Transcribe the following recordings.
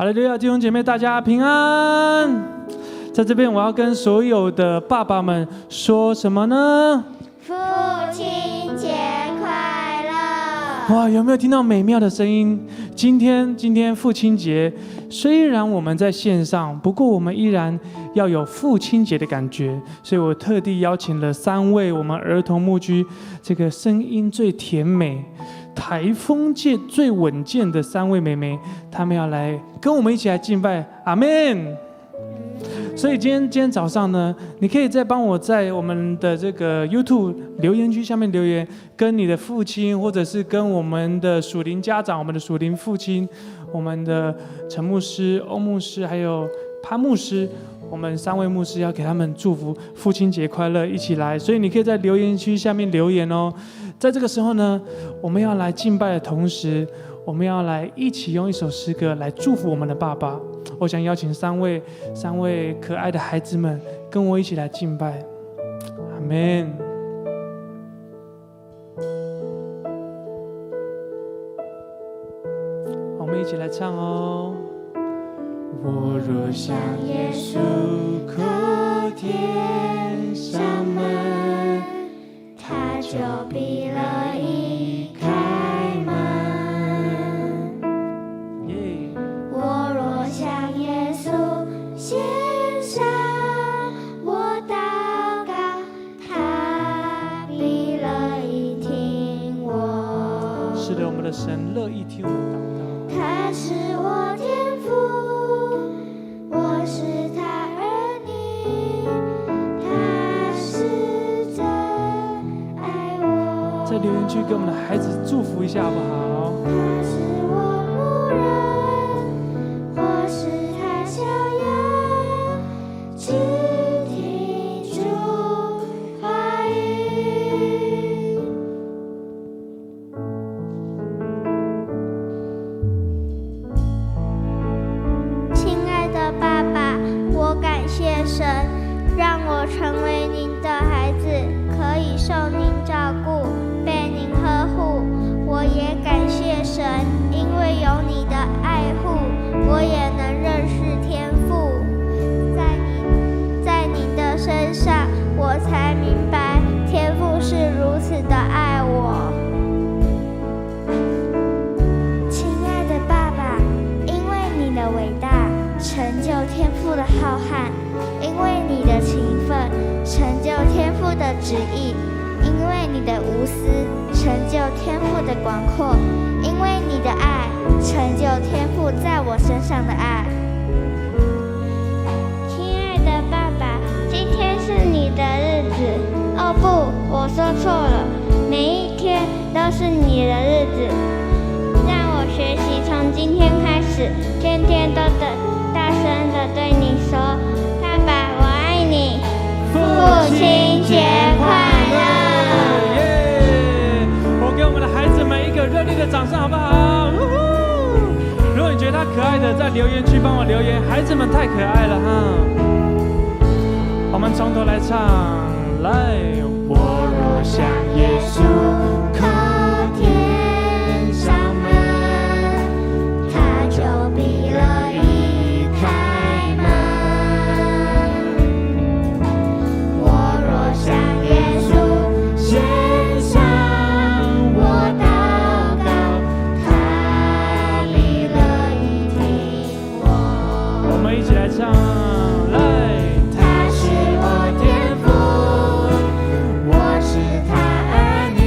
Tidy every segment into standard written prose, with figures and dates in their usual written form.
哈利路亚，弟兄姐妹，大家平安。在这边，我要跟所有的爸爸们说什么呢？父亲节快乐！哇，有没有听到美妙的声音？今天父亲节，虽然我们在线上，不过我们依然要有父亲节的感觉，所以我特地邀请了3位我们儿童牧区这个声音最甜美、台风界最稳健的3位妹妹，她们要来跟我们一起来敬拜，阿们。所以今天早上呢，你可以再帮我在我们的这个 YouTube 留言区下面留言，跟你的父亲，或者是跟我们的属灵家长、我们的属灵父亲、我们的陈牧师、欧牧师，还有潘牧师，我们3位牧师要给他们祝福父亲节快乐，一起来。所以你可以在留言区下面留言哦。在这个时候呢，我们要来敬拜的同时，我们要来一起用一首诗歌来祝福我们的爸爸。我想邀请3位可爱的孩子们跟我一起来敬拜，阿们。我们一起来唱哦。我若向耶稣叩天上门，他就闭了一开门。我若向耶稣献上我祷告，他闭了一听我。是的，我们的神乐意听我们祷告。他是我天父，我是他儿女，他是真爱我。在留言区给我们的孩子祝福一下好不好？他是我牧人，我是他小羊，只听主话语。亲爱的爸爸，我感谢神，让我成为您的孩子，可以受您照顾，被您呵护。我也感谢神，因为有你的爱护，我也能认识天父。在您的身上，我才明白天父是如此的爱我。亲爱的爸爸，因为你的伟大，成就天父的浩瀚；因为你的勤奋，成就天父的旨意；因为你的无私，成就天父的广阔；因为你的爱，成就天父在我身上的爱。亲爱的爸爸，今天是你的日子。哦不，我说错了，每一天都是你的日子。让我学习从今天开始，天天都大声地对你说：爸爸，我爱你，父亲节快乐！我给我们的孩子们一个热烈的掌声，好不好？如果你觉得他可爱的，在留言区帮我留言。孩子们太可爱了哈！我们从头来唱，来。我若向耶稣叩天上门，他就闭了一开门。我若向耶稣献上我祷告，他闭了一听我。我们一起来唱，来。他是我天父，我是他儿女。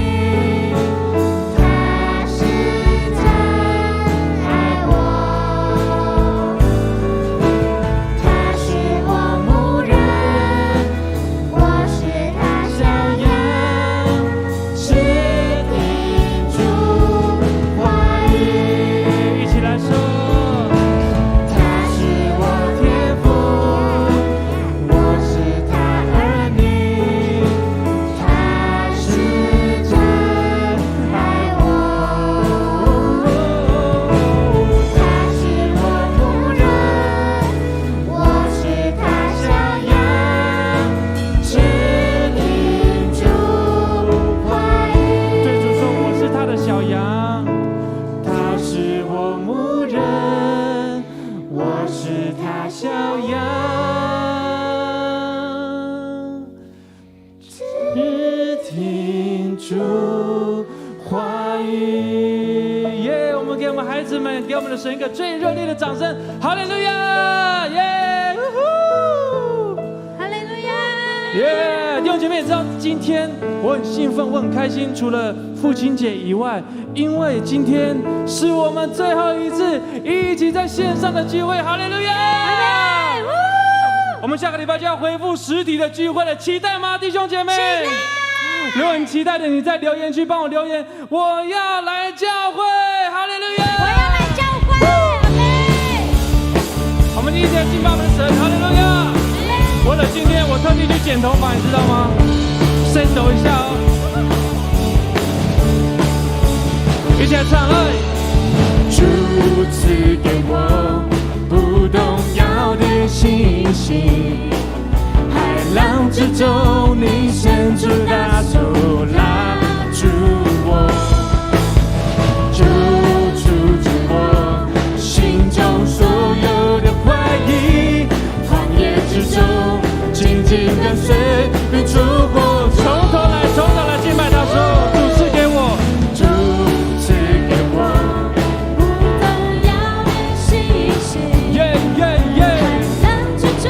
们的神一个最热烈的掌声！哈利路亚！耶！哈利路亚！耶！弟兄姐妹也知道，今天我很兴奋，我很开心。除了父亲节以外，因为今天是我们最后一次一起在线上的聚会。哈利路亚！我们下个礼拜就要恢复实体的聚会了，期待吗，弟兄姐妹？如果你期待的，你在留言区帮我留言，我要来教会。哈利路亚！我要来教会。阿门。我们一起来敬拜我们的神。哈利路亚！为了今天，我特地去剪头发，你知道吗？伸手一下哦。一起来唱来。主赐给我不动摇的信心，海浪之中你伸出大手拉住我，救赎着我心中所有的怀疑，旷野之中紧紧跟随并出过。从头来敬拜他说，主赐给我，主赐给我不动摇的信心，耶耶耶！海浪之中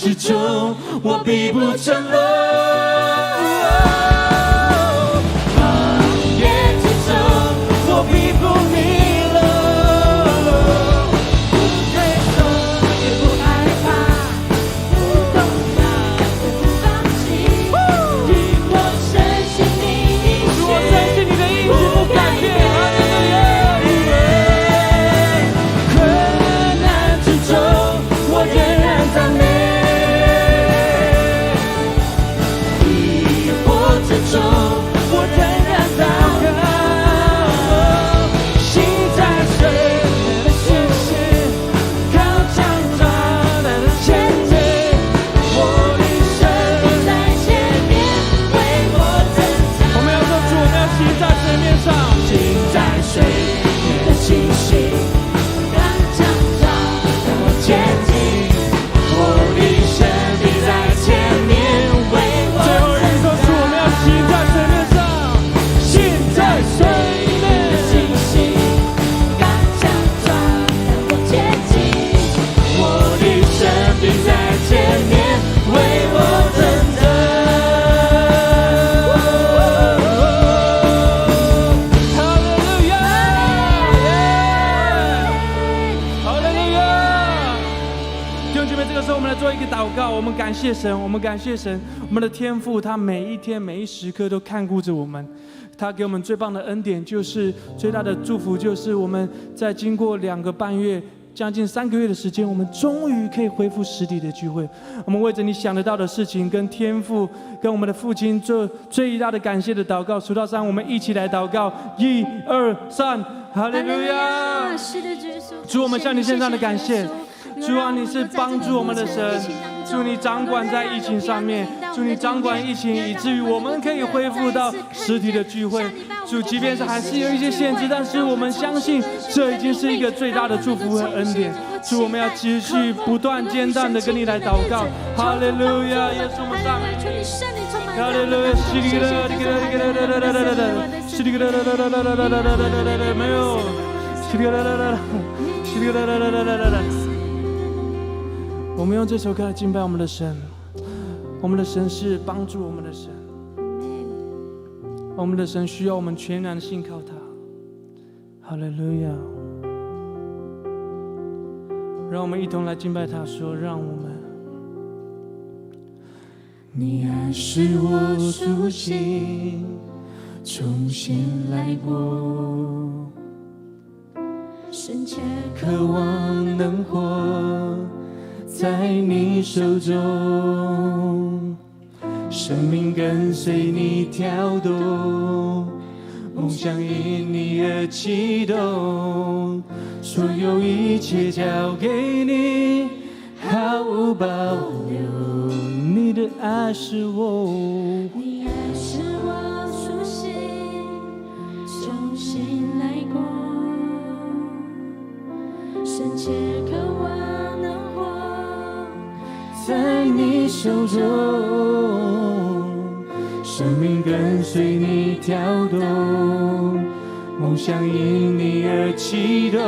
之中，我必不沉沦。旷野之中，我必不迷路。不退缩，也不害怕，不动摇，也不放弃。因我深信你一切，我深信你的意志不改变。困难之中，我仍然赞美。疑惑之中，我仍然祷告。心在水的信心，靠强壮的前进。我的神在前面为我征战。我们要说主，我们要行在水面上，心在水的信心，靠强壮的前进。我的神必在前面为我最后一首主，我们要行在水面上，心在水的信心，刚强壮的前进。我的神必在前面为我征战。哈利路亚，哈利路亚。弟兄姐妹，这个时候我们来做一个祷告，我们感谢神，我们感谢神，我们的天父，他每一天每一时刻都看顾着我们。他给我们最棒的恩典，就是最大的祝福，就是我们在经过2个半月、将近3个月的时间，我们终于可以恢复实体的聚会。我们为着你想得到的事情，跟天父、跟我们的父亲做最大的感谢的祷告。数到3，我们一起来祷告：1、2、3，哈利路亚！是的，主耶稣，主，我们向你献上的感谢。主啊，你是帮助我们的神，主你掌管在疫情上面，主你掌管疫情，以至于我们可以恢复到实体的聚会。主，即便是还是有一些限制，但是我们相信这已经是一个最大的祝福和恩典。主，我们要继续不断坚定的跟你来祷告。哈利路亚，耶稣，我们赞美你。哈利路亚，西里格拉，里格拉，里格拉，西里格拉，没有，西里格拉，西里格拉。我们用这首歌来敬拜我们的神，我们的神是帮助我们的神，我们的神需要我们全然的信靠他。哈利路亚！让我们一同来敬拜他，说：让我们，你爱使我苏醒，重新来过，深切渴望能活在你手中，生命跟随你跳动，梦想因你而启动，所有一切交给你，毫无保留。你的爱是我，你爱是我苏醒，重新来过，深切渴望能活在你手中，生命跟随你跳动，梦想因你而启动，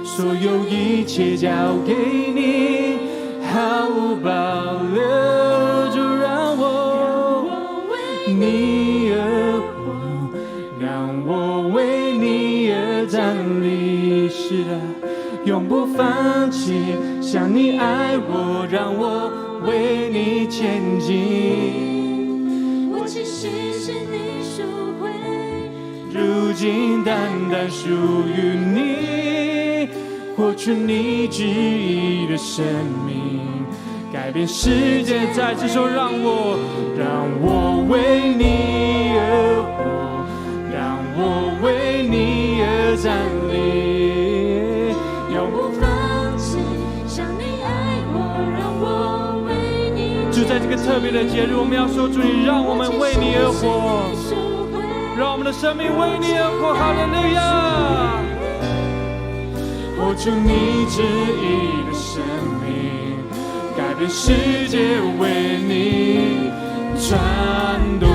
所有一切交给你，毫无保留。就让我为你而活，让我为你而站立。是的，永不放弃，像你爱我，让我为你前进。我其实是你赎回，如今单单属于你，活出你旨意的生命，改变世界。在这首让我为你而活，让我为你而站立，永不放弃，像你爱我，让我为你。就在这个特别的节日，我们要说主，你让我们为你而活，让我们的生命为你而活。哈利路亚！活出你旨意的生命，改变世界，为你转动。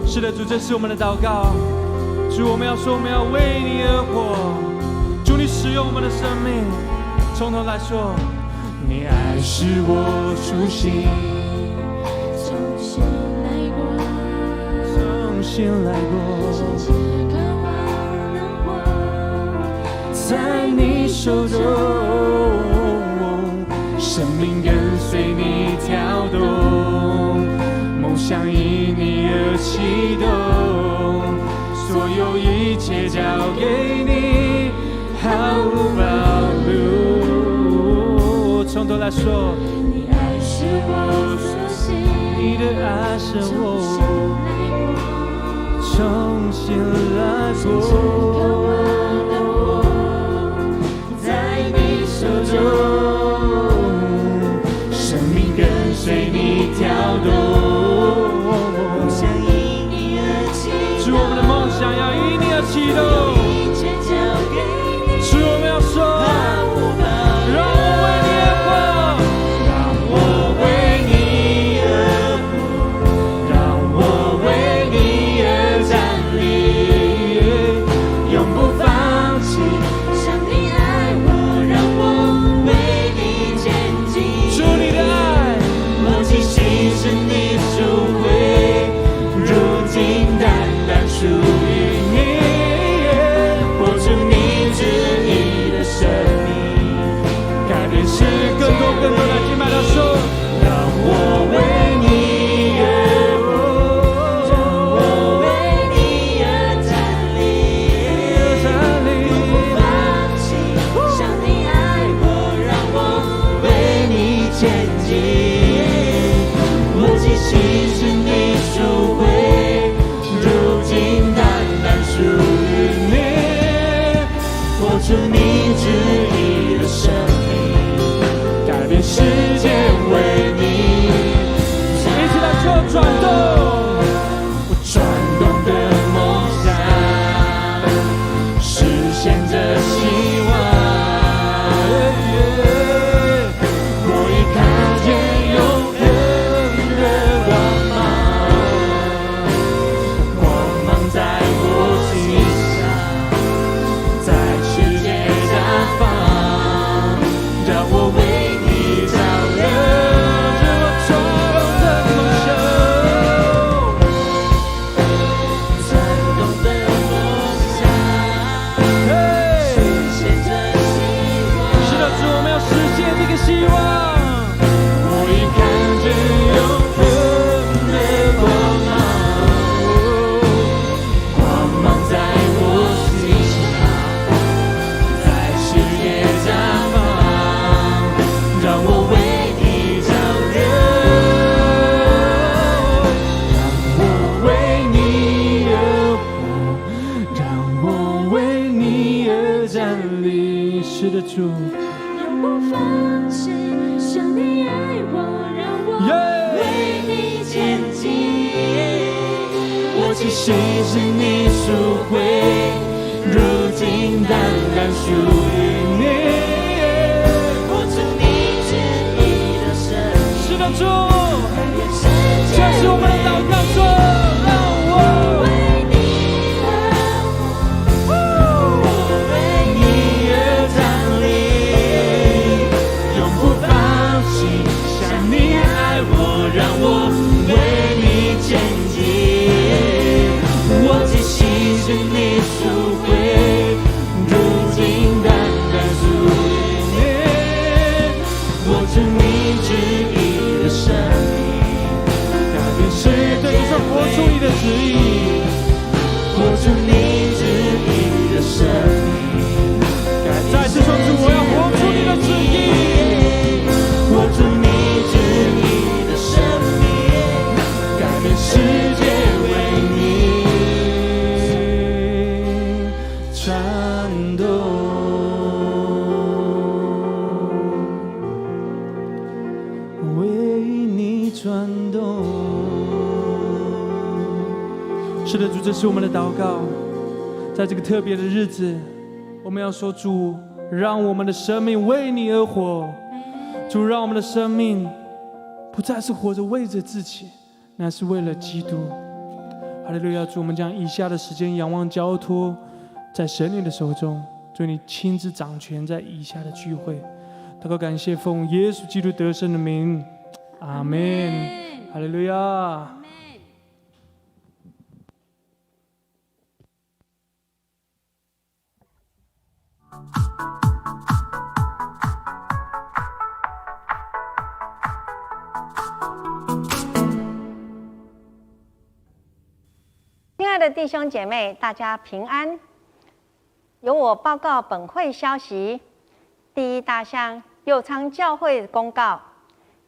是的，主，这是我们的祷告。主，我们要说，我们要为你而活。使用我们的生命。从头来说，你爱使我苏醒，重新来过，重新来过，甚至渴望能活在你手中，生命跟随你跳动，梦想因你而启动，所有一切交给你，毫无保留。从头来说，你爱使我苏醒，你的爱是我重新来过，在你手中，生命跟随你跳动，梦想因你而启主，我们的梦想要因你而启动。一切交给你，主，我们要说，毫无保留。让我为你而活，让我为你而活，让我为你而站立，永不放弃。像你爱我，让我为你前进。主你的爱，我既牺牲你赎回，如今单单属于你，活出你旨意的生命，改变世更多的敬拜他说，让我为你而活，让我为你而站立，不放弃。像你爱我，让我为你前进。我既牺牲你赎回，如今单单属于你，活出你旨意的生命，改变世界为你。一起来做转动。我转动的梦想，实现着希望。我已看见永恒的光芒，光芒在我心上，在世界绽放，让我为你照亮。希望，我已看见永恒的光芒，光芒在我心上，在世界绽放，让我为你照亮，让我为你而活，让我为你而站立。是的，主。不放弃，像你爱我，让我为你前进。我既牺牲你赎回，如今单单属于你，活出你旨意的生命。是的，主，这是我们的祷告，说，让我为你而活，我为你而站立，永不放弃。像你爱我，让我为你前进。我既牺牲你赎回，如今单单属于你，活出你旨意的生命，改变世对你说，活出你的旨意，活出你旨意的生命。再次说出，我要活出你的旨意，活出你旨意的生命，改变世界为你转动，为你转动。是的，主，这是我们的祷告。在这个特别的日子，我们要说，主，让我们的生命为你而活。主，让我们的生命不再是活着为着自己，那是为了基督。哈利路亚！主，我们将以下的时间仰望交托在神你的手中。主你亲自掌权在以下的聚会，祷告感谢奉耶稣基督得胜的名，阿门，哈利路亚。亲爱的弟兄姐妹，大家平安。由我报告本会消息。第一大项，右昌教会公告。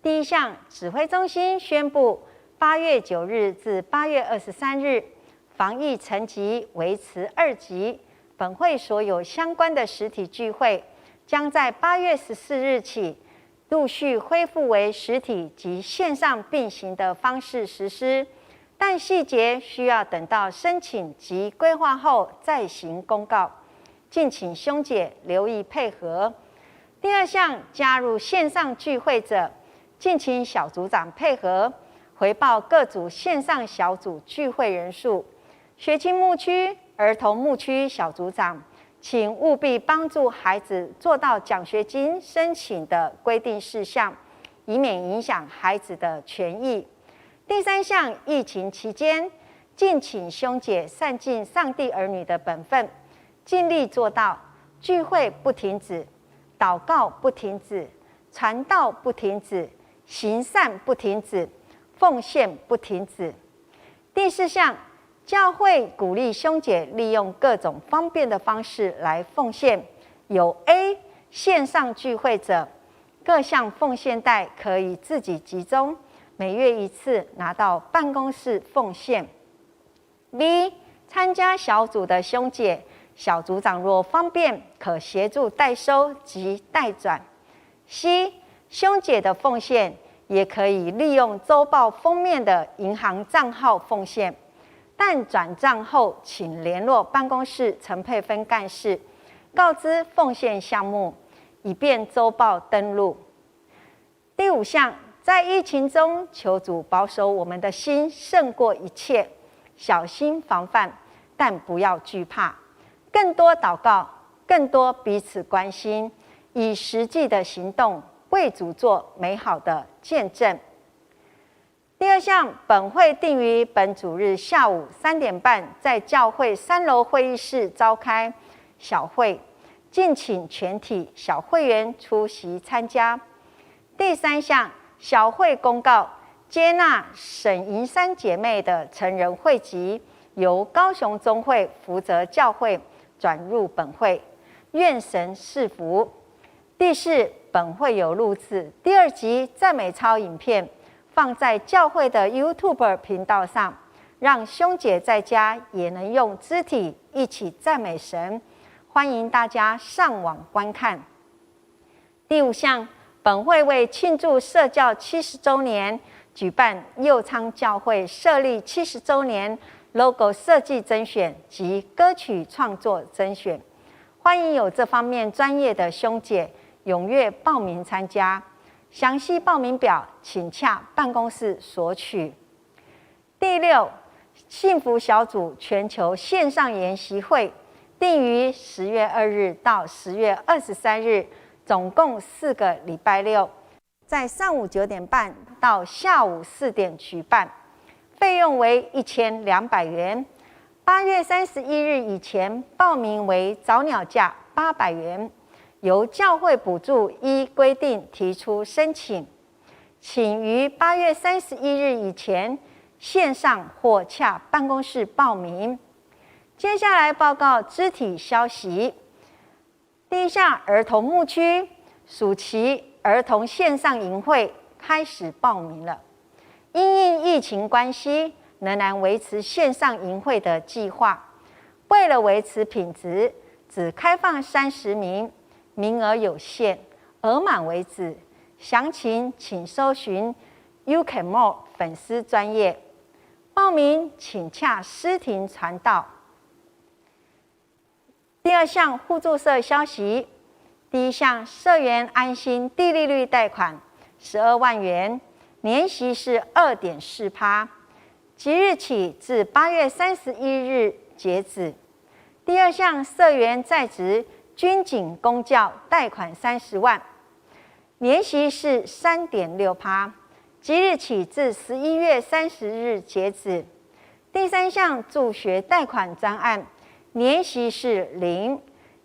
第一项，指挥中心宣布，8月9日至8月23日，防疫层级维持2级。本会所有相关的实体聚会，将在8月14日起，陆续恢复为实体及线上并行的方式实施。但细节需要等到申请及规划后再行公告，敬请兄姐留意配合。第二项，加入线上聚会者，敬请小组长配合，回报各组线上小组聚会人数。学青牧区、儿童牧区小组长，请务必帮助孩子做到奖学金申请的规定事项，以免影响孩子的权益。第三项，疫情期间，敬请兄姐善尽上帝儿女的本分，尽力做到聚会不停止，祷告不停止，传道不停止，行善不停止，奉献不停止。第四项，教会鼓励兄姐利用各种方便的方式来奉献。有 A 线上聚会者，各项奉献袋可以自己集中，每月1次拿到办公室奉献。B 参加小组的兄姐，小组长若方便，可协助代收及代转。C 兄姐的奉献也可以利用周报封面的银行账号奉献，但转账后请联络办公室陈佩芬干事，告知奉献项目，以便周报登录。第五项，在疫情中，求主保守我们的心胜过一切，小心防范，但不要惧怕。更多祷告，更多彼此关心，以实际的行动为主做美好的见证。第二项，本会定于本主日下午3点半在教会3楼会议室召开小会，敬请全体小会员出席参加。第三项，小会公告接纳沈银山姐妹的成人会籍，由高雄中会负责教会转入本会，愿神赐福。第四，本会有录制第2集赞美操影片，放在教会的 YouTube 频道上，让兄姐在家也能用肢体一起赞美神，欢迎大家上网观看。第五项，本会为庆祝社教70周年，举办右昌教会设立70周年 logo 设计甄选及歌曲创作甄选，欢迎有这方面专业的兄姐踊跃报名参加。详细报名表请洽办公室索取。第六，幸福小组全球线上研习会定于10月2日到10月23日，总共4个礼拜六，在上午9点半到下午4点举办，费用为1200元。8月31日以前报名为早鸟价800元，由教会补助依规定提出申请，请于8月31日以前线上或洽办公室报名。接下来报告肢体消息。第一项，儿童牧区暑期儿童线上营会开始报名了。因应疫情关系，仍然维持线上营会的计划。为了维持品质，只开放30名，名额有限，额满为止。详情请搜寻 You Can More 粉丝专页。报名请洽诗婷传道。第二项互助社消息。第一项，社员安心低利率贷款12万元，年息是2.4%，即日起至8月31日截止。第二项，社员在职军警公教贷款30万，年息是3.6%，即日起至11月30日截止。第3项助学贷款专案，年息是0，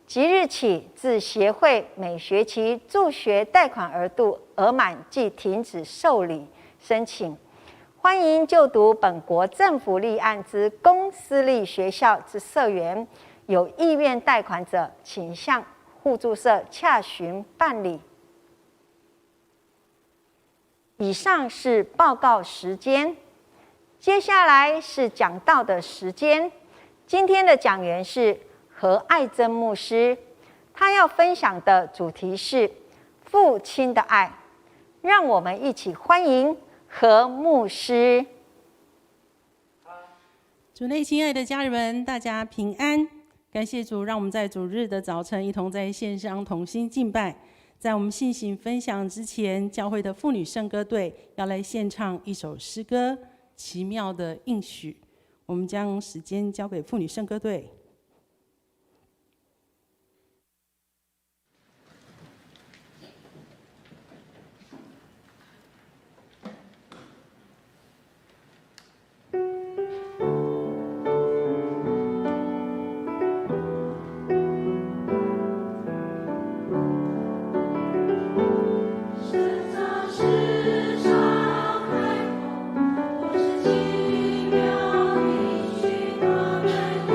即日起至协会每学期助学贷款额度额满即停止受理申请。欢迎就读本国政府立案之公私立学校之社员，有意愿贷款者，请向互助社洽询办理。以上是报告时间，接下来是讲道的时间。今天的讲员是何爱珍牧师，他要分享的主题是父亲的爱。让我们一起欢迎何牧师。主内亲爱的家人们，大家平安。感谢主，让我们在主日的早晨一同在线上同心敬拜。在我们信息分享之前，教会的妇女圣歌队要来献唱一首诗歌《奇妙的应许》。我们将时间交给妇女圣歌队。世上海阔，我是奇妙应许，他们有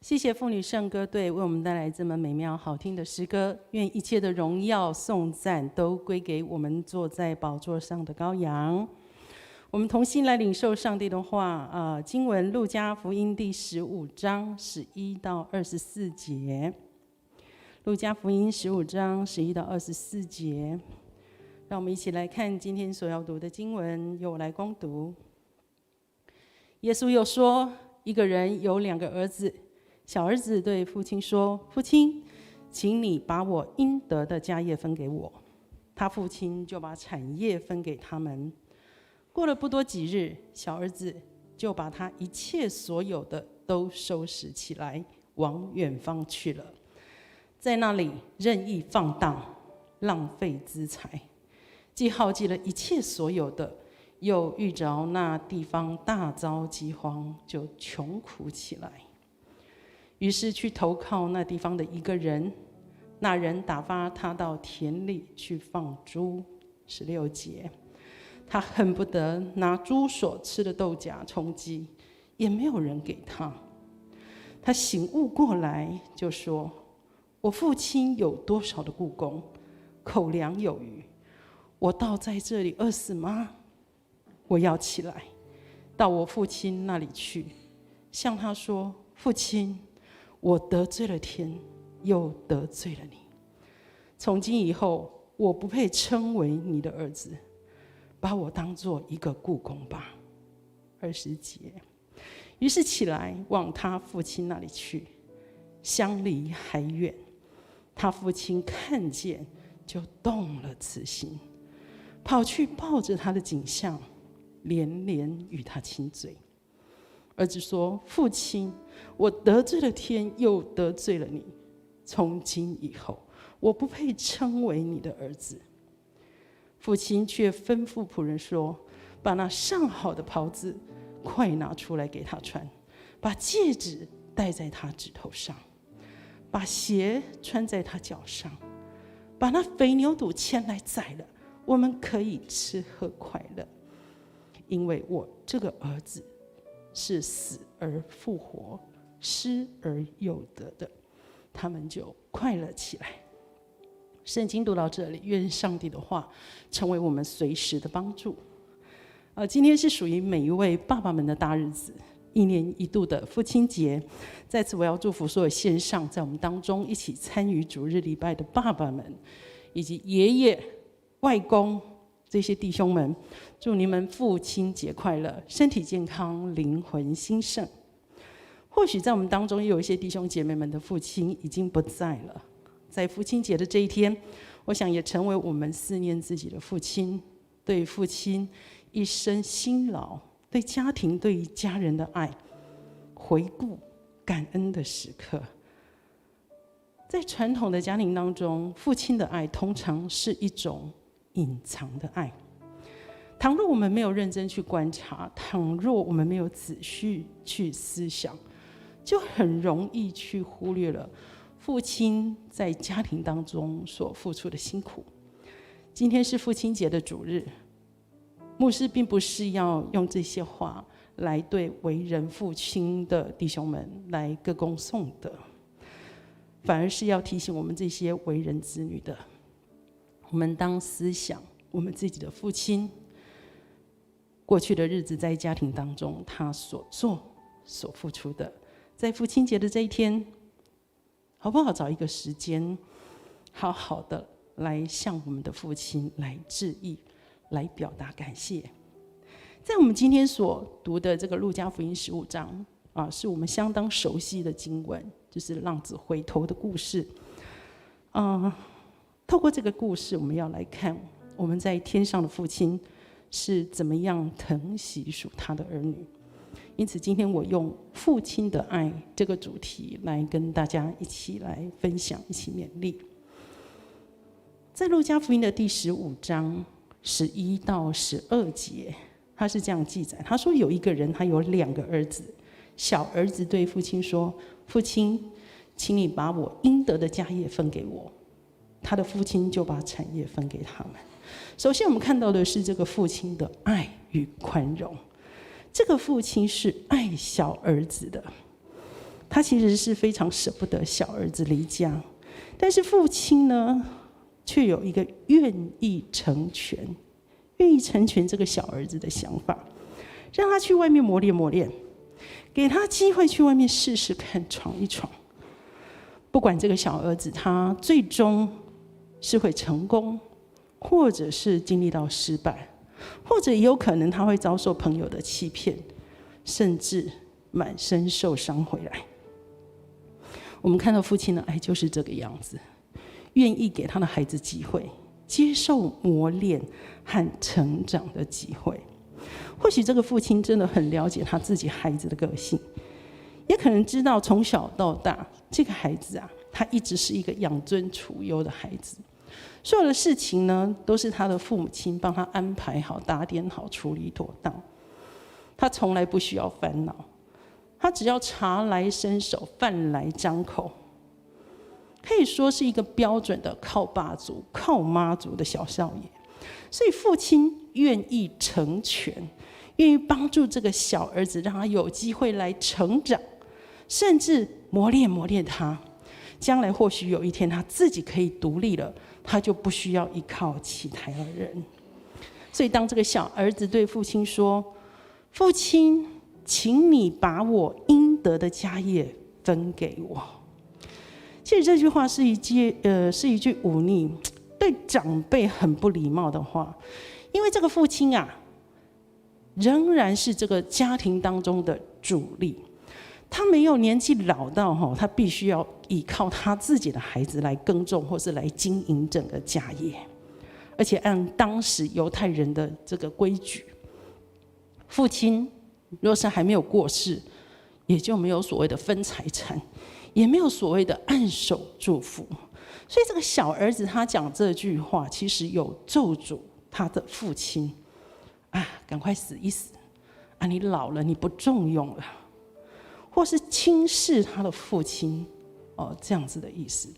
谢谢妇女圣歌队为我们带来这么美妙好听的诗歌。愿一切的荣耀颂赞都归给我们坐在宝座上的羔羊。我们同心来领受上帝的话。经文路加福音第15章11到24节。路加福音15章11到24节，让我们一起来看今天所要读的经文，由我来攻读。耶稣又说，一个人有2个儿子，小儿子对父亲说：“父亲，请你把我应得的家业分给我。”他父亲就把产业分给他们。过了不多几日，小儿子就把他一切所有的都收拾起来，往远方去了，在那里任意放荡，浪费资财，既耗尽了一切所有的，又遇着那地方大遭饥荒，就穷苦起来。于是去投靠那地方的一个人，那人打发他到田里去放猪。16节，他恨不得拿猪所吃的豆荚充饥，也没有人给他。他醒悟过来，就说：“我父亲有多少的雇工，口粮有余，我倒在这里饿死吗？我要起来，到我父亲那里去，向他说：父亲，我得罪了天，又得罪了你。从今以后，我不配称为你的儿子，把我当作一个雇工吧。”20节，于是起来往他父亲那里去，相离还远。他父亲看见，就动了慈心，跑去抱着他的颈项，连连与他亲嘴。儿子说：“父亲，我得罪了天，又得罪了你。从今以后，我不配称为你的儿子。”父亲却吩咐仆人说：“把那上好的袍子快拿出来给他穿，把戒指戴在他指头上，把鞋穿在他脚上，把那肥牛犊牵来宰了，我们可以吃喝快乐。因为我这个儿子是死而复活，失而又得的。”他们就快乐起来。圣经读到这里，愿上帝的话成为我们随时的帮助。今天是属于每一位爸爸们的大日子，1年1度的父亲节。在此，我要祝福所有线上在我们当中一起参与主日礼拜的爸爸们，以及爷爷、外公这些弟兄们，祝你们父亲节快乐，身体健康，灵魂兴盛。或许在我们当中也有一些弟兄姐妹们的父亲已经不在了，在父亲节的这一天，我想也成为我们思念自己的父亲，对父亲一生辛劳，对家庭、对家人的爱，回顾感恩的时刻。在传统的家庭当中，父亲的爱通常是一种隐藏的爱。倘若我们没有认真去观察，倘若我们没有仔细去思想，就很容易去忽略了父亲在家庭当中所付出的辛苦。今天是父亲节的主日，牧师并不是要用这些话来对为人父亲的弟兄们来歌功颂德，反而是要提醒我们这些为人子女的，我们当思想我们自己的父亲过去的日子，在家庭当中他所做所付出的。在父亲节的这一天，好不好找一个时间，好好的来向我们的父亲来致意，来表达感谢。在我们今天所读的这个路加福音15章是我们相当熟悉的经文，就是浪子回头的故事。透过这个故事，我们要来看我们在天上的父亲是怎么样疼惜属他的儿女。因此，今天我用父亲的爱这个主题来跟大家一起来分享，一起勉励。在路加福音的第15章11到12节，他是这样记载：他说有一个人，他有2个儿子，小儿子对父亲说：“父亲，请你把我应得的家业分给我。”他的父亲就把产业分给他们。首先，我们看到的是这个父亲的爱与宽容。这个父亲是爱小儿子的，他其实是非常舍不得小儿子离家，但是父亲呢，却有一个愿意成全这个小儿子的想法，让他去外面磨练，给他机会去外面试试看，闯一闯。不管这个小儿子他最终是会成功，或者是经历到失败，或者也有可能他会遭受朋友的欺骗，甚至满身受伤回来。我们看到父亲的爱就是这个样子，愿意给他的孩子机会，接受磨练和成长的机会。或许这个父亲真的很了解他自己孩子的个性，也可能知道从小到大这个孩子啊，他一直是一个养尊处优的孩子，所有的事情呢，都是他的父母亲帮他安排好、打点好、处理妥当。他从来不需要烦恼，他只要茶来伸手，饭来张口，可以说是一个标准的靠爸族、靠妈族的小少爷。所以父亲愿意成全，愿意帮助这个小儿子，让他有机会来成长，甚至磨练他。将来或许有一天他自己可以独立了，他就不需要依靠其他的人。所以当这个小儿子对父亲说：“父亲，请你把我应得的家业分给我。”其实这句话是一句忤逆、对长辈很不礼貌的话，因为这个父亲啊，仍然是这个家庭当中的主力。他没有年纪老到他必须要依靠他自己的孩子来耕种或是来经营整个家业，而且按当时犹太人的这个规矩，父亲若是还没有过世，也就没有所谓的分财产，也没有所谓的按手祝福。所以这个小儿子他讲这句话，其实有咒诅他的父亲啊，赶快死一死啊！你老了，你不重用了。或是轻视他的父亲，这样子的意思。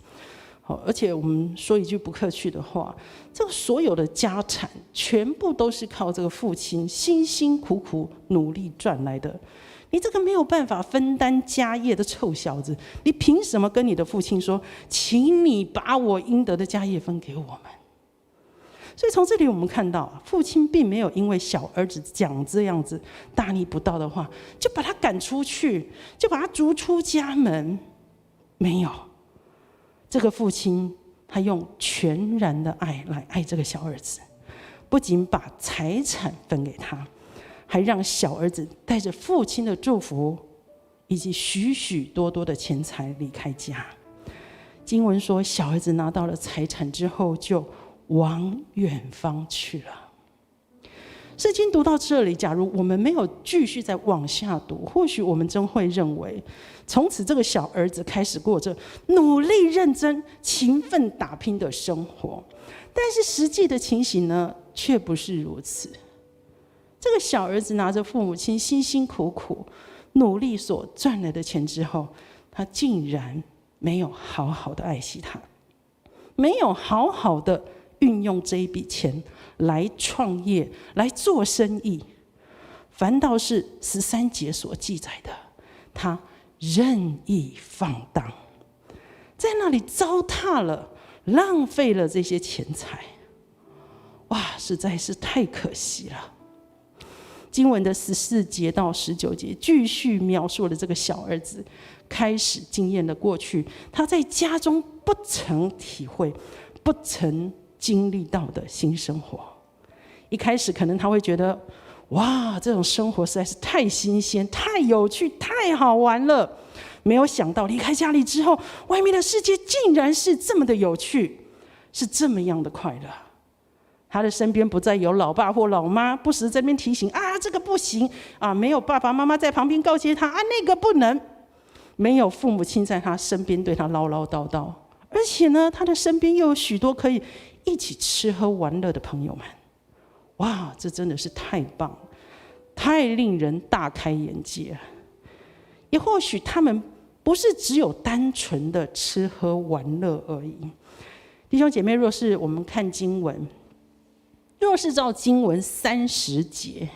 而且我们说一句不客气的话，这个所有的家产全部都是靠这个父亲辛辛苦苦努力赚来的。你这个没有办法分担家业的臭小子，你凭什么跟你的父亲说，请你把我应得的家业分给我们？所以从这里我们看到，父亲并没有因为小儿子讲这样子大逆不道的话，就把他赶出去，就把他逐出家门。没有，这个父亲他用全然的爱来爱这个小儿子，不仅把财产分给他，还让小儿子带着父亲的祝福以及许许多多的钱财离开家。经文说，小儿子拿到了财产之后，就往远方去了。圣经读到这里，假如我们没有继续再往下读，或许我们真会认为，从此这个小儿子开始过着努力、认真、勤奋打拼的生活。但是实际的情形呢，却不是如此。这个小儿子拿着父母亲辛辛苦苦努力所赚来的钱之后，他竟然没有好好的爱惜他，没有好好的运用这一笔钱来创业、来做生意，反倒是13节所记载的，他任意放荡，在那里糟蹋了、浪费了这些钱财。哇，实在是太可惜了。经文的14节到19节继续描述了这个小儿子开始经验了过去他在家中不曾体会、不曾经历到的新生活。一开始可能他会觉得，哇，这种生活实在是太新鲜、太有趣、太好玩了。没有想到离开家里之后，外面的世界竟然是这么的有趣，是这么样的快乐。他的身边不再有老爸或老妈不时在那边提醒啊，这个不行啊，没有爸爸妈妈在旁边告诫他啊，那个不能。没有父母亲在他身边对他唠唠叨叨，而且呢，他的身边又有许多可以一起吃喝玩乐的朋友们。哇，这真的是太棒了，太令人大开眼界了。也或许他们不是只有单纯的吃喝玩乐而已。弟兄姐妹，若是我们看经文，若是照经文30节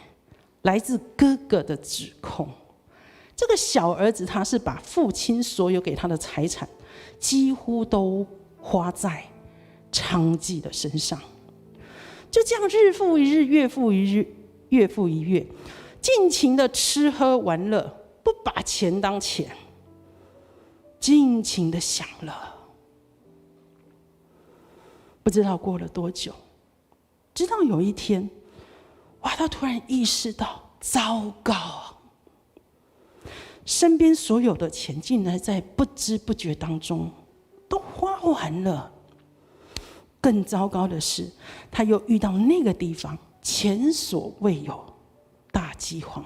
来自哥哥的指控，这个小儿子他是把父亲所有给他的财产几乎都花在娼妓的身上，就这样日复一日，月复一日，月复一月，尽情的吃喝玩乐，不把钱当钱，尽情的享乐。不知道过了多久，直到有一天，哇，他突然意识到，糟糕啊！身边所有的钱竟然在不知不觉当中都花完了。更糟糕的是，他又遇到那个地方前所未有大饥荒。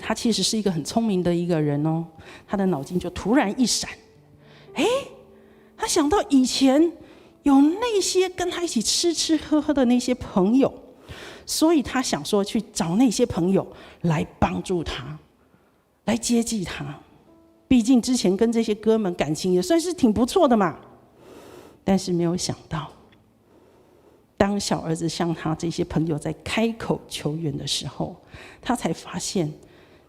他其实是一个很聪明的一个人哦，他的脑筋就突然一闪，他想到以前有那些跟他一起吃吃喝喝的那些朋友，所以他想说去找那些朋友来帮助他，来接济他。毕竟之前跟这些哥们感情也算是挺不错的嘛。但是没有想到，当小儿子向他这些朋友在开口求援的时候，他才发现，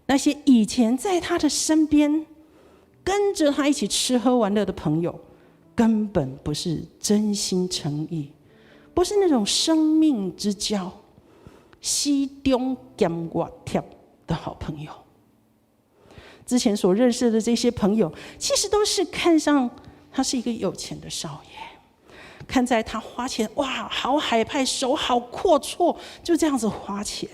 那些以前在他的身边跟着他一起吃喝玩乐的朋友，根本不是真心诚意，不是那种生命之交、西中兼外贴的好朋友。之前所认识的这些朋友，其实都是看上他是一个有钱的少爷，看在他花钱，哇，好海派，手好阔绰，就这样子花钱。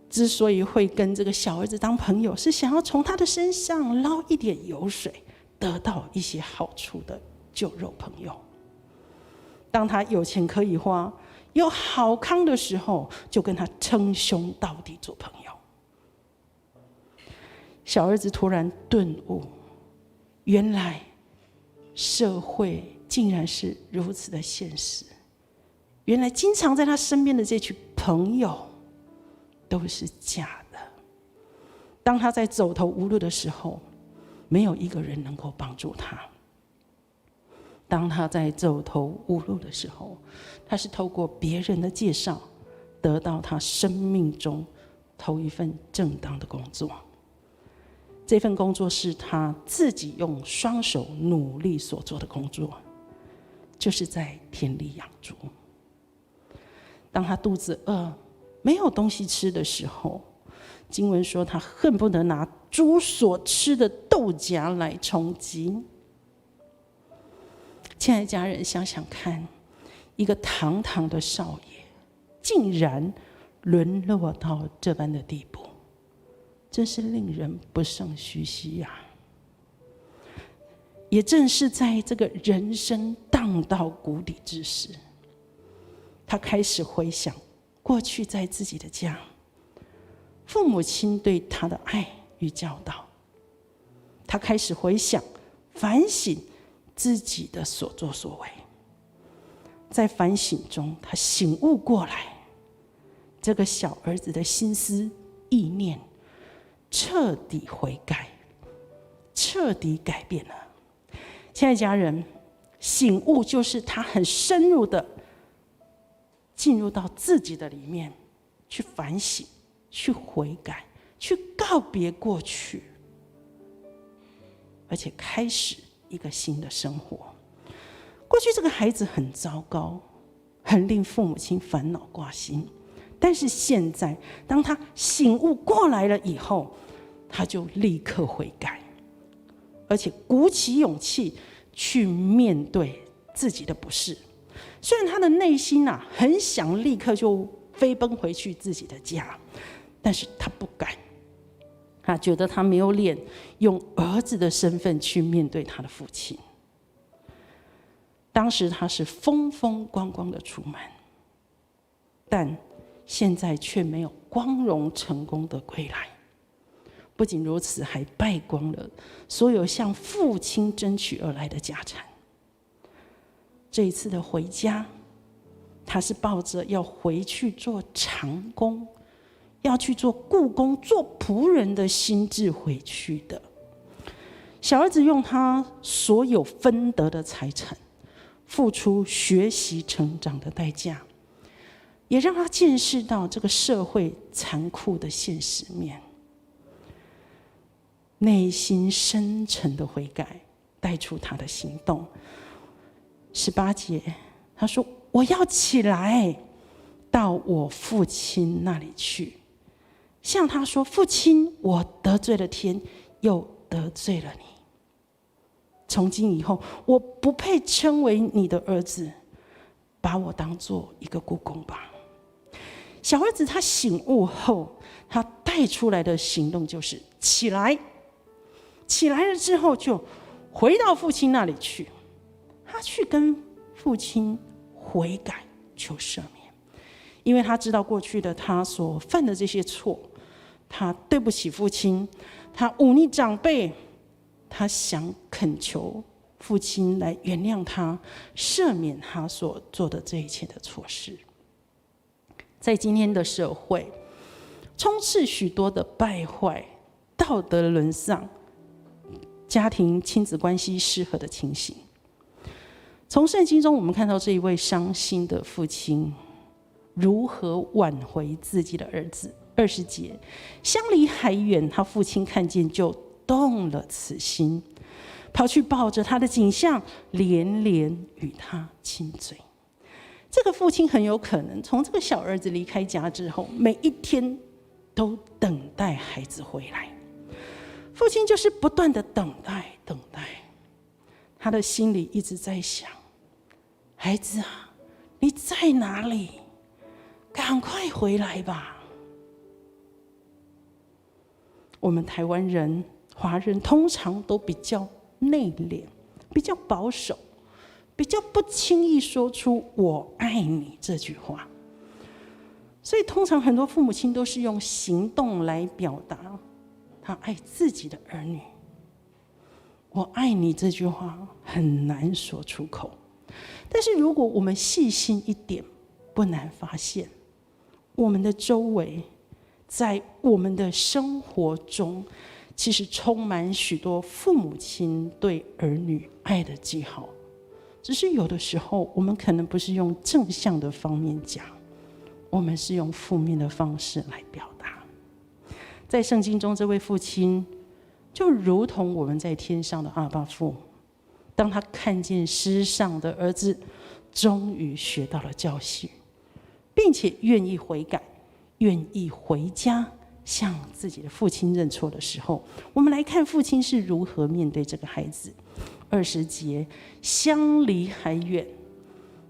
之所以会跟这个小儿子当朋友，是想要从他的身上捞一点油水，得到一些好处的酒肉朋友。当他有钱可以花，有好康的时候，就跟他称兄道弟做朋友。小儿子突然顿悟，原来社会竟然是如此的现实，原来经常在他身边的这群朋友都是假的。当他在走投无路的时候，没有一个人能够帮助他。当他在走投无路的时候，他是透过别人的介绍，得到他生命中头一份正当的工作。这份工作是他自己用双手努力所做的工作，就是在田里养猪。当他肚子饿，没有东西吃的时候，经文说他恨不得拿猪所吃的豆荚来充饥。亲爱的家人，想想看，一个堂堂的少爷，竟然沦落到这般的地步，真是令人不胜唏嘘呀！也正是在这个人生荡到谷底之时，他开始回想过去在自己的家，父母亲对他的爱与教导。他开始回想、反省自己的所作所为。在反省中，他醒悟过来，这个小儿子的心思意念彻底悔改，彻底改变了。亲爱的家人，醒悟就是他很深入的进入到自己的里面，去反省，去悔改，去告别过去，而且开始一个新的生活。过去这个孩子很糟糕，很令父母亲烦恼挂心，但是现在当他醒悟过来了以后，他就立刻悔改，而且鼓起勇气去面对自己的不是。虽然他的内心很想立刻就飞奔回去自己的家，但是他不敢，他觉得他没有脸用儿子的身份去面对他的父亲。当时他是风风光光的出门，但现在却没有光荣成功的归来。不仅如此，还败光了所有向父亲争取而来的家产。这一次的回家，他是抱着要回去做长工，要去做雇工、做仆人的心志回去的。小儿子用他所有分得的财产，付出学习成长的代价，也让他见识到这个社会残酷的现实面。内心深沉的悔改带出他的行动。18节，他说：“我要起来，到我父亲那里去，向他说：父亲，我得罪了天，又得罪了你。从今以后，我不配称为你的儿子，把我当做一个雇工吧。”小儿子他醒悟后，他带出来的行动就是起来。起来了之后，就回到父亲那里去。他去跟父亲悔改，求赦免，因为他知道过去的他所犯的这些错，他对不起父亲，他忤逆长辈，他想恳求父亲来原谅他，赦免他所做的这一切的错事。在今天的社会，充斥许多的败坏、道德沦丧、家庭亲子关系失和的情形。从圣经中，我们看到这一位伤心的父亲如何挽回自己的儿子。20节，相离还远，他父亲看见就动了慈心，跑去抱着他的颈项，连连与他亲嘴。这个父亲很有可能从这个小儿子离开家之后，每一天都等待孩子回来。父亲就是不断的等待，他的心里一直在想：孩子啊，你在哪里？赶快回来吧。我们台湾人、华人通常都比较内敛，比较保守，比较不轻易说出“我爱你”这句话。所以通常很多父母亲都是用行动来表达他爱自己的儿女。我爱你这句话很难说出口，但是如果我们细心一点，不难发现，我们的周围，在我们的生活中，其实充满许多父母亲对儿女爱的记号。只是有的时候，我们可能不是用正向的方面讲，我们是用负面的方式来表达。在圣经中，这位父亲就如同我们在天上的阿爸父，当他看见失丧的儿子终于学到了教训，并且愿意悔改，愿意回家向自己的父亲认错的时候，我们来看父亲是如何面对这个孩子。20节，相离还远，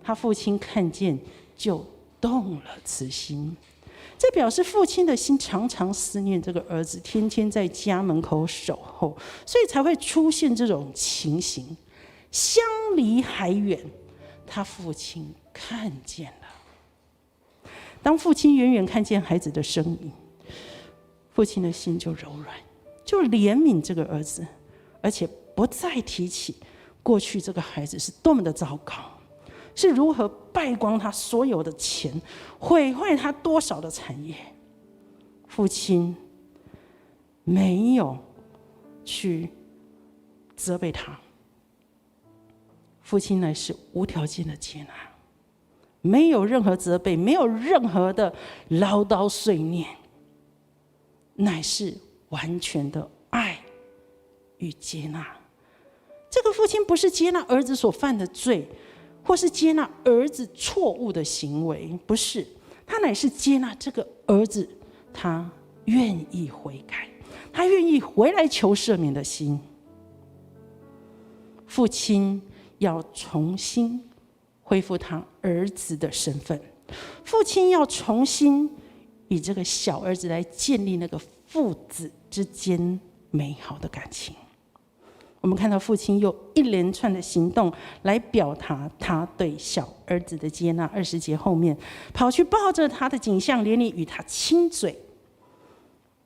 他父亲看见就动了慈心。这表示父亲的心常常思念这个儿子，天天在家门口守候，所以才会出现这种情形。相离还远，他父亲看见了。当父亲远远看见孩子的身影，父亲的心就柔软，就怜悯这个儿子，而且不再提起过去这个孩子是多么的糟糕，是如何败光他所有的钱，毁坏他多少的产业。父亲没有去责备他，父亲乃是无条件的接纳，没有任何责备，没有任何的唠叨碎念，乃是完全的爱与接纳。这个父亲不是接纳儿子所犯的罪，或是接纳儿子错误的行为，不是，他乃是接纳这个儿子，他愿意悔改，他愿意回来求赦免的心。父亲要重新恢复他儿子的身份，父亲要重新以这个小儿子来建立那个父子之间美好的感情。我们看到父亲用一连串的行动来表达他对小儿子的接纳。20节后面，跑去抱着他的颈项，连连与他亲嘴。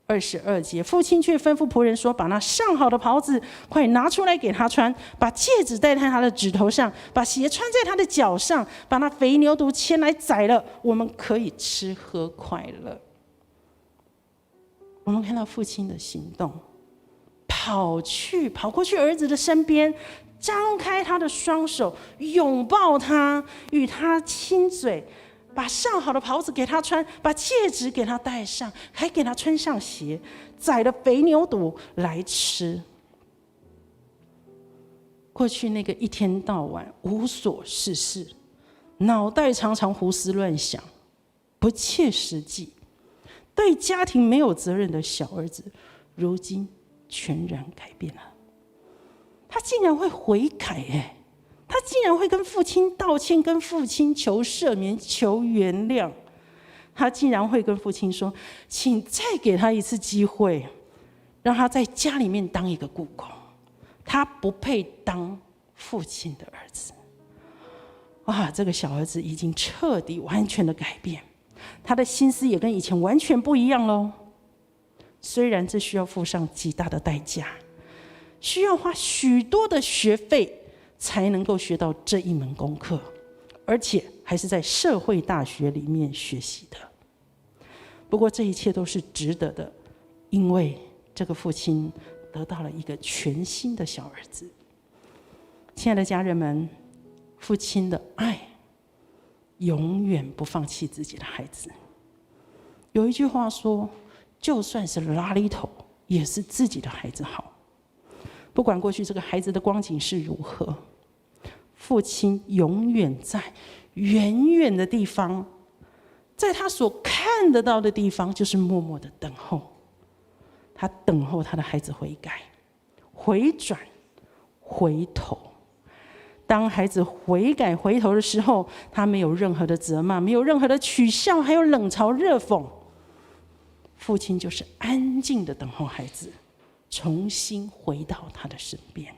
22节，父亲却吩咐仆人说：“把那上好的袍子快拿出来给他穿，把戒指戴在他的指头上，把鞋穿在他的脚上，把那肥牛犊牵来宰了，我们可以吃喝快乐。”我们看到父亲的行动，跑过去儿子的身边，张开他的双手，拥抱他，与他亲嘴，把上好的袍子给他穿，把戒指给他戴上，还给他穿上鞋，宰了肥牛犊来吃。过去那个一天到晚无所事事，脑袋常常胡思乱想，不切实际，对家庭没有责任的小儿子，如今全然改变了。他竟然会悔改，他竟然会跟父亲道歉，跟父亲求赦免、求原谅。他竟然会跟父亲说：“请再给他一次机会，让他在家里面当一个雇工，他不配当父亲的儿子。”哇，这个小儿子已经彻底完全的改变，他的心思也跟以前完全不一样喽。虽然这需要付上极大的代价，需要花许多的学费才能够学到这一门功课，而且还是在社会大学里面学习的。不过这一切都是值得的，因为这个父亲得到了一个全新的小儿子。亲爱的家人们，父亲的爱永远不放弃自己的孩子。有一句话说，就算是拉里头，也是自己的孩子好。不管过去这个孩子的光景是如何，父亲永远在远远的地方，在他所看得到的地方，就是默默的等候。他等候他的孩子悔改、回转、回头。当孩子悔改回头的时候，他没有任何的责骂，没有任何的取笑，还有冷嘲热讽。父亲就是安静的等候孩子重新回到他的身边。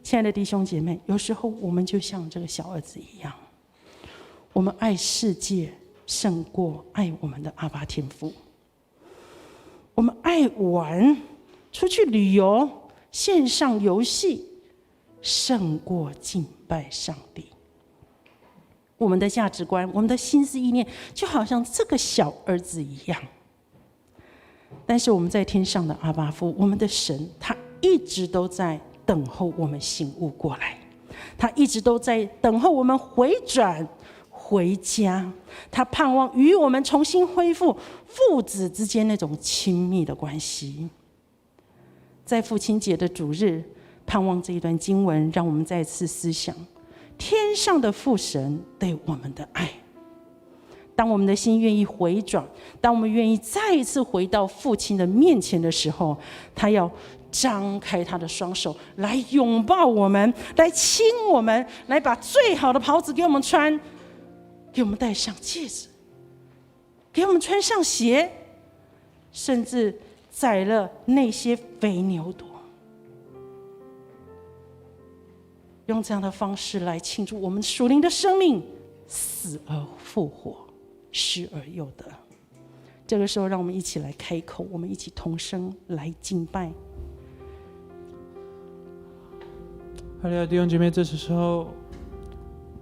亲爱的弟兄姐妹，有时候我们就像这个小儿子一样，我们爱世界胜过爱我们的阿爸天父。我们爱玩，出去旅游，线上游戏胜过敬拜上帝。我们的价值观，我们的心思意念，就好像这个小儿子一样。但是我们在天上的阿爸父，我们的神，他一直都在等候我们醒悟过来，他一直都在等候我们回转回家，他盼望与我们重新恢复父子之间那种亲密的关系。在父亲节的主日，盼望这一段经文让我们再次思想天上的父神对我们的爱。当我们的心愿意回转，当我们愿意再一次回到父亲的面前的时候，他要张开他的双手来拥抱我们，来亲我们，来把最好的袍子给我们穿，给我们戴上戒指，给我们穿上鞋，甚至宰了那些肥牛犊，用这样的方式来庆祝我们属灵的生命死而复活，失而又得。这个时候让我们一起来开口，我们一起同声来敬拜。哈利路亚，弟兄姐妹，这时候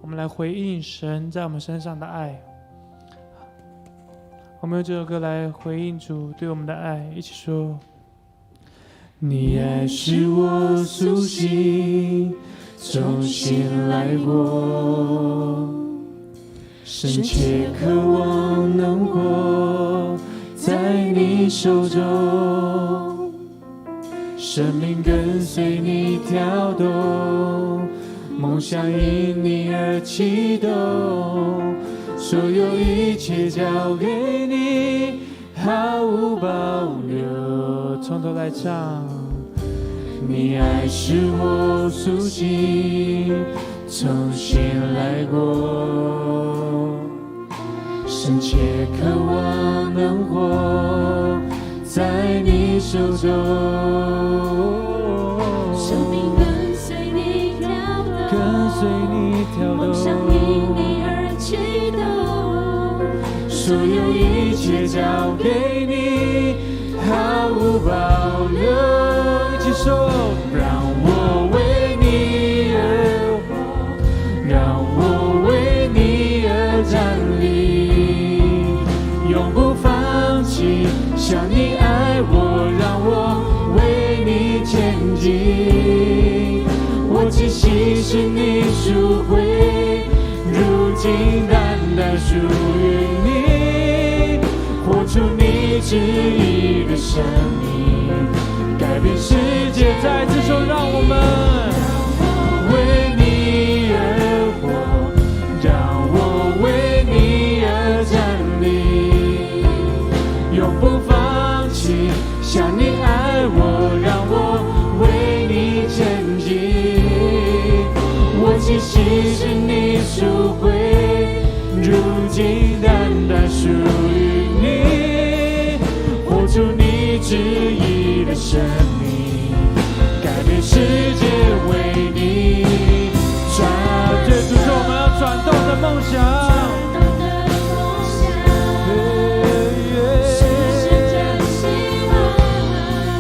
我们来回应神在我们身上的爱。我们用这首歌来回应主对我们的爱，一起说：你爱使我苏醒，重新来过，深切渴望能活在你手中，生命跟随你跳动，梦想因你而启动，所有一切交给你，毫无保留。从头来唱。你爱使我苏醒，重新来过，深切渴望能活在你手中，生命跟随你跳动，跟随你跳动，梦想因你而启动，所有一切交给你，毫无保留。一起说，让我为你而活，让我为你而站立，永不放弃，像你爱我，让我为你前进。我只牺牲你赎回，如今单单属于你，活出你旨意的生命，改变世界。再次说，让我们为你而活，让我为你而站立，永不放弃，像你爱我，让我为你前进。我气息是你赎回，如今单单属于你，活出你旨意的生命，改变世界为你转。对主说，我们要转动的梦想。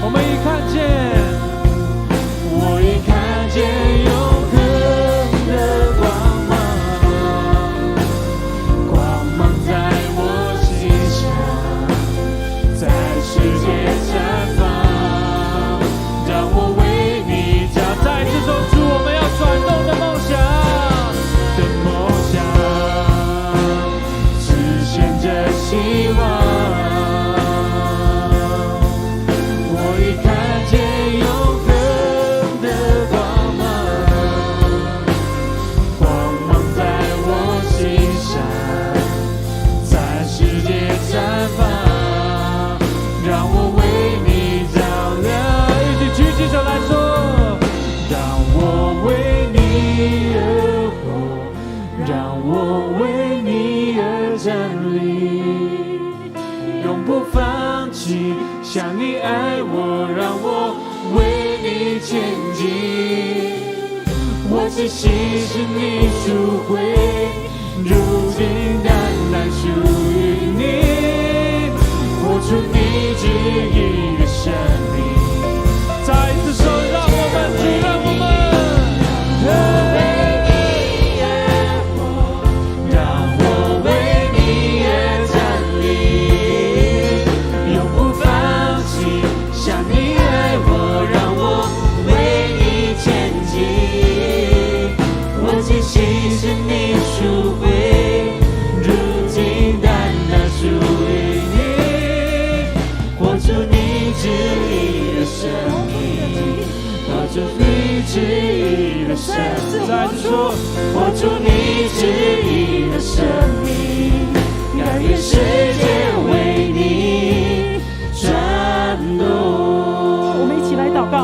我们已看见，我已看见永恒的光芒，光芒在我心上，在世界绽放，让我为你照。再次说出我们要转动的梦想。的梦想，实现着希望。我已看见永恒的光芒，光芒在我心上，在世界绽放，让我为你照亮。一起举起手来说，让我为你而活，让我为你而站立，永不放弃，像你爱我，让我为你前进。我气息是你赎回，如今单单属于你，活出你旨意的生命。再一次说，让我们主，让我们让我为你而站立，永不放弃，像你爱我，让我为你前进。我气息是你赎回，如今单单属于你，活出你旨意的生命，活出你旨意的生命。再次说，活出你旨意的生命，改变世界为你转动。我们一起来祷告。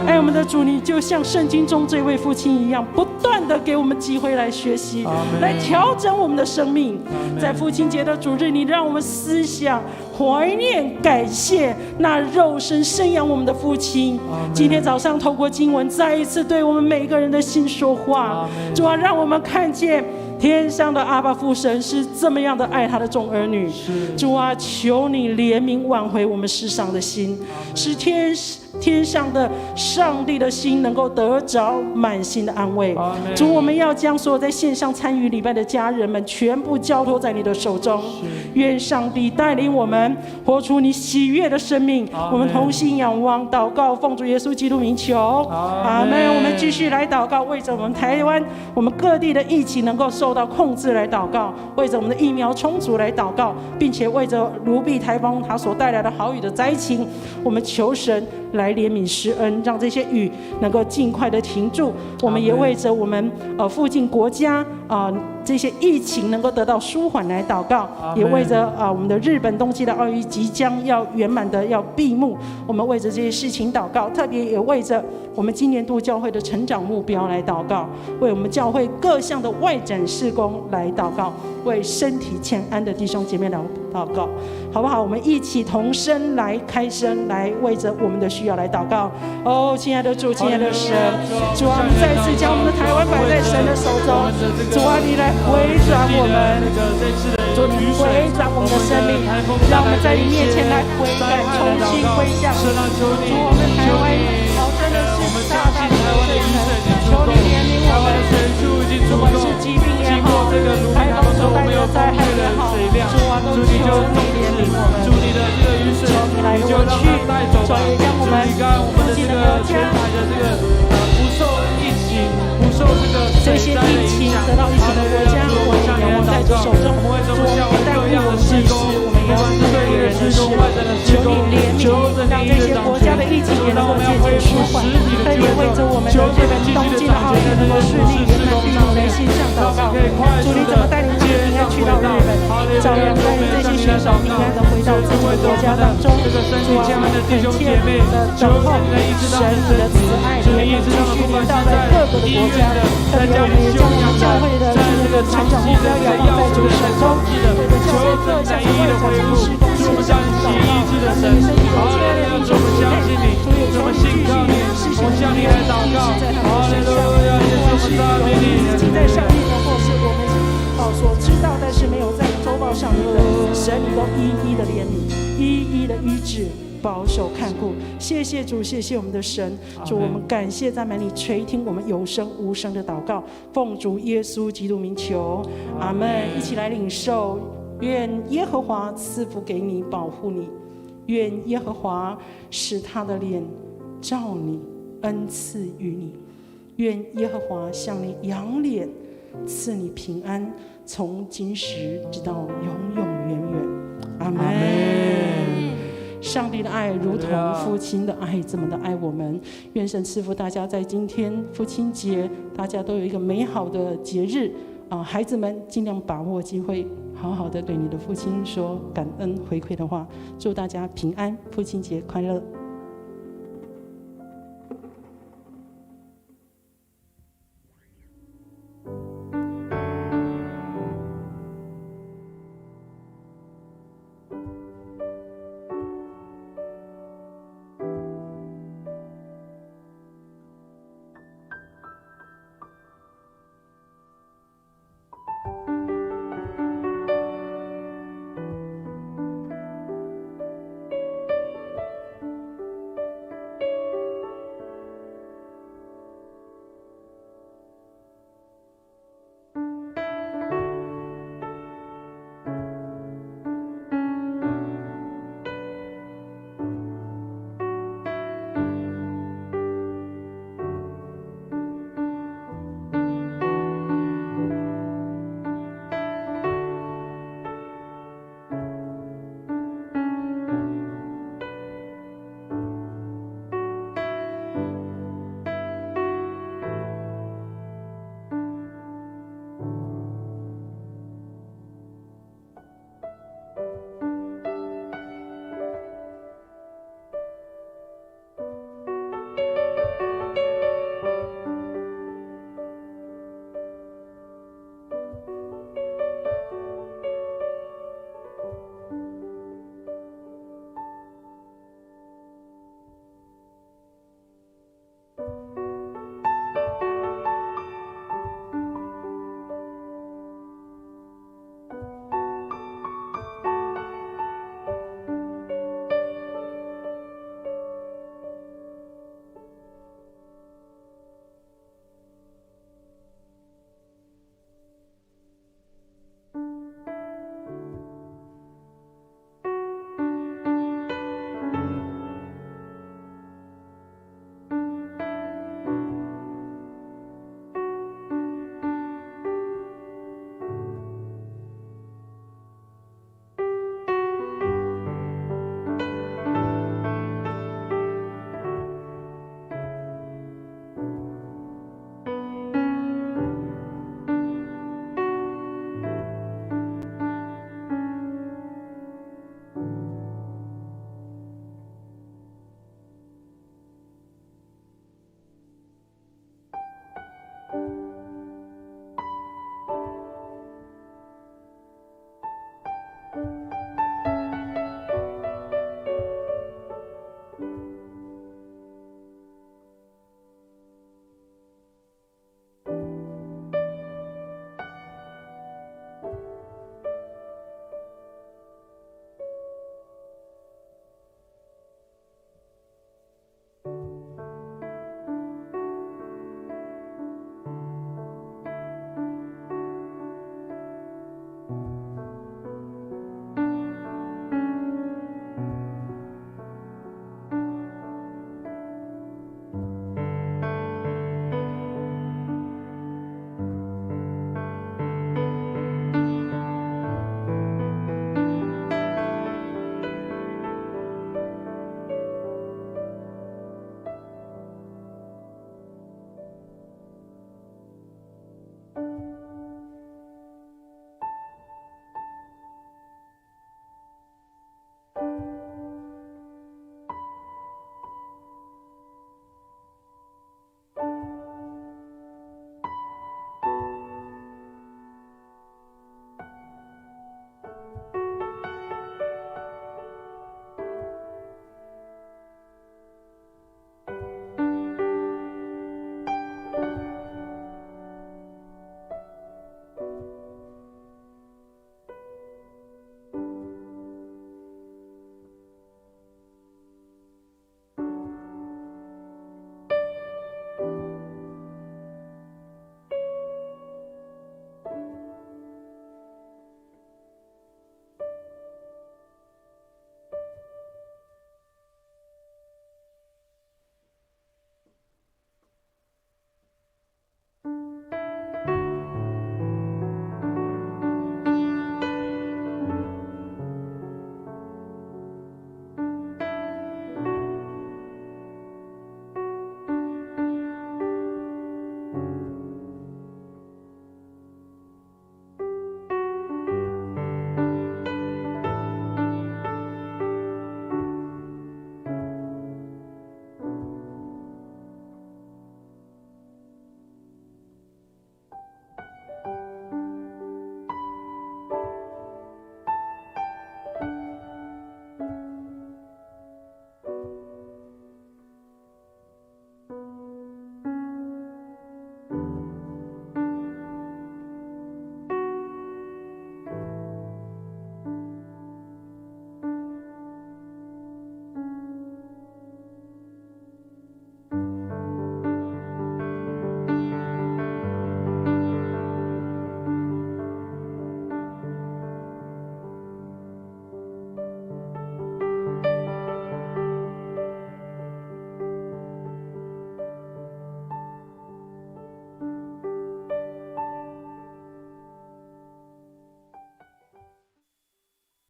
爱我们的主，你就像圣经中这位父亲一样，不断的给我们机会来学习，来调整我们的生命。在父亲节的主日，你让我们思想、怀念、感谢那肉身生养我们的父亲。今天早上透过经文，再一次对我们每个人的心说话。主啊，让我们看见天上的阿爸父神是这么样的爱他的众儿女。主啊，求你怜悯挽回我们世上的心，使天上的上帝的心能够得着满心的安慰。主，我们要将所有在线上参与礼拜的家人们全部交托在你的手中，愿上帝带领我们活出你喜悦的生命。我们同心仰望祷告，奉主耶稣基督名求，阿们。我们继续来祷告，为着我们台湾我们各地的疫情能够受到控制来祷告，为着我们的疫苗充足来祷告，并且为着卢碧台风它所带来的豪雨的灾情，我们求神来怜悯施恩，让这些雨能够尽快的停住。我们也为着我们附近国家这些疫情能够得到舒缓来祷告，也为着我们的日本冬季的奥运即将要圆满的要闭幕，我们为着这些事情祷告，特别也为着我们今年度教会的成长目标来祷告，为我们教会各项的外展事工来祷告，为身体健安的弟兄姐妹来祷告，好不好？我们一起同声来开声，来为着我们的需要来祷告。哦，亲爱的主，亲爱的神，主啊，我们再次将我们的台湾摆在神的手中。主啊，你来回转我们，主你回转我们的生命，让我们在你面前来悔改，重新归向。主，我们台湾真的是大大的罪人，求你怜悯我们。不管是疾病也好，台风所带来的灾害也好，主啊，都求你怜悯我们。求你来挪去，主也将我们自己的国家不受疫情、不受这个这些疫情得到疫情的国家，我照样带领这些选手平安的回到自己的国家当中。主啊，我们恳切的等候神你的慈爱怜悯继续临到在各个的国家，特别我们也将我们教会的这个成长目标仰望在主手中，为了教会各项的外展仪式奉献上祷告，让你身体的坚韧力主你，主也求你继续施行你的祷告在他们身上，不管是有已经在上面的，或是我们所知道但是没有在周报上面的，神你都一一的怜悯，一一的医治，保守看顾。谢谢主，谢谢我们的神。主，我们感谢赞美你，垂听我们有声无声的祷告，奉主耶稣基督名求，阿们。一起来领受，愿耶和华赐福给你，保护你，愿耶和华使他的脸照你，恩赐于你，愿耶和华向你扬脸，赐你平安，从今时直到永永远远。阿们。上帝的爱如同父亲的爱这么的爱我们，愿神赐福大家在今天父亲节，大家都有一个美好的节日孩子们尽量把握机会，好好的对你的父亲说感恩回馈的话。祝大家平安，父亲节快乐。